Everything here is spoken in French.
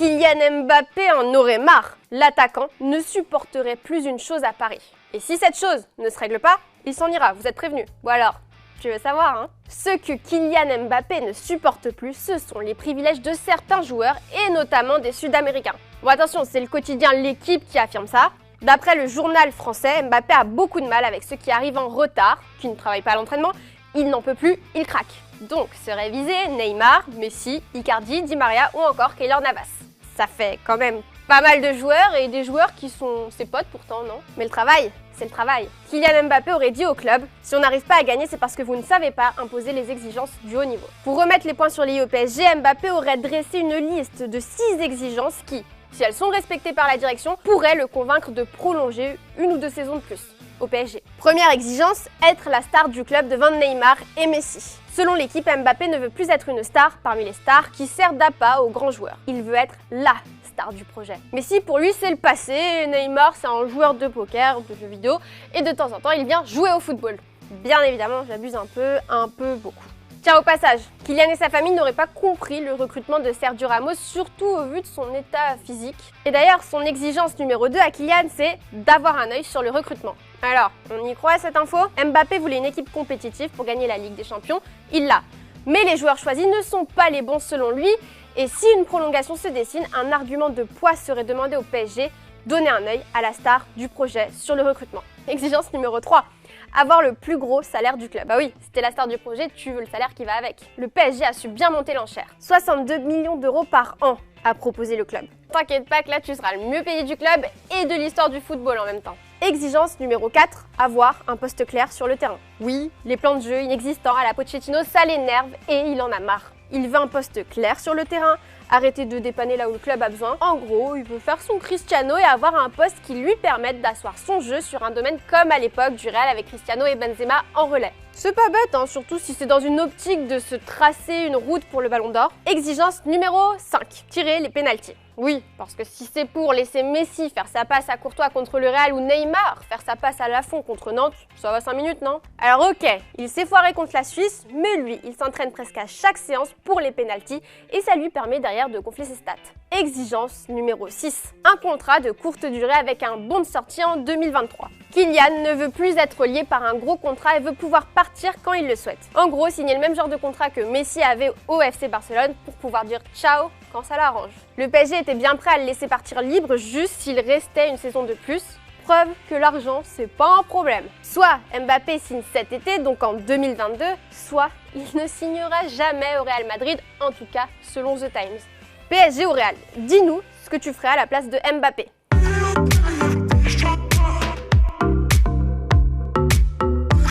Kylian Mbappé en aurait marre. L'attaquant ne supporterait plus une chose à Paris. Et si cette chose ne se règle pas, il s'en ira, vous êtes prévenus. Ou alors, tu veux savoir, hein? Ce que Kylian Mbappé ne supporte plus, ce sont les privilèges de certains joueurs et notamment des Sud-Américains. Bon attention, c'est le quotidien L'Équipe qui affirme ça. D'après le journal français, Mbappé a beaucoup de mal avec ceux qui arrivent en retard, qui ne travaillent pas à l'entraînement. Il n'en peut plus, il craque. Donc seraient visés Neymar, Messi, Icardi, Di Maria ou encore Keylor Navas. Ça fait quand même pas mal de joueurs et des joueurs qui sont ses potes pourtant, non? Mais le travail, c'est le travail. Kylian Mbappé aurait dit au club, si on n'arrive pas à gagner, c'est parce que vous ne savez pas imposer les exigences du haut niveau. Pour remettre les points sur les i au PSG, Mbappé aurait dressé une liste de 6 exigences qui, si elles sont respectées par la direction, pourraient le convaincre de prolonger une ou 2 saisons de plus au PSG. Première exigence, être la star du club devant Neymar et Messi. Selon l'équipe, Mbappé ne veut plus être une star parmi les stars qui servent d'appât aux grands joueurs. Il veut être LA star du projet. Messi, pour lui, c'est le passé, et Neymar, c'est un joueur de poker, de jeux vidéo, et de temps en temps, il vient jouer au football. Bien évidemment, j'abuse un peu beaucoup. Tiens, au passage, Kylian et sa famille n'auraient pas compris le recrutement de Sergio Ramos, surtout au vu de son état physique. Et d'ailleurs, son exigence numéro 2 à Kylian, c'est d'avoir un œil sur le recrutement. Alors, on y croit à cette info? Mbappé voulait une équipe compétitive pour gagner la Ligue des Champions, il l'a. Mais les joueurs choisis ne sont pas les bons selon lui, et si une prolongation se dessine, un argument de poids serait demandé au PSG, donner un œil à la star du projet sur le recrutement. Exigence numéro 3. Avoir le plus gros salaire du club. Bah oui, si t'es la star du projet, tu veux le salaire qui va avec. Le PSG a su bien monter l'enchère. 62 millions d'euros par an a proposé le club. T'inquiète pas que là tu seras le mieux payé du club et de l'histoire du football en même temps. Exigence numéro 4, avoir un poste clair sur le terrain. Oui, les plans de jeu inexistants à la Pochettino, ça l'énerve et il en a marre. Il veut un poste clair sur le terrain, arrêter de dépanner là où le club a besoin. En gros, il veut faire son Cristiano et avoir un poste qui lui permette d'asseoir son jeu sur un domaine comme à l'époque du Real avec Cristiano et Benzema en relais. C'est pas bête, hein, surtout si c'est dans une optique de se tracer une route pour le Ballon d'Or. Exigence numéro 5, tirer les pénaltys. Oui, parce que si c'est pour laisser Messi faire sa passe à Courtois contre le Real ou Neymar faire sa passe à Lafont contre Nantes, ça va 5 minutes, non? Alors ok, il s'est foiré contre la Suisse, mais lui, il s'entraîne presque à chaque séance pour les pénaltys et ça lui permet derrière de gonfler ses stats. Exigence numéro 6, un contrat de courte durée avec un bon de sortie en 2023. Kylian ne veut plus être lié par un gros contrat et veut pouvoir partir quand il le souhaite. En gros, signer le même genre de contrat que Messi avait au FC Barcelone pour pouvoir dire ciao quand ça l'arrange. Le PSG était bien prêt à le laisser partir libre juste s'il restait une saison de plus. Preuve que l'argent, c'est pas un problème. Soit Mbappé signe cet été, donc en 2022, soit il ne signera jamais au Real Madrid, en tout cas selon The Times. PSG ou Real, dis-nous ce que tu ferais à la place de Mbappé.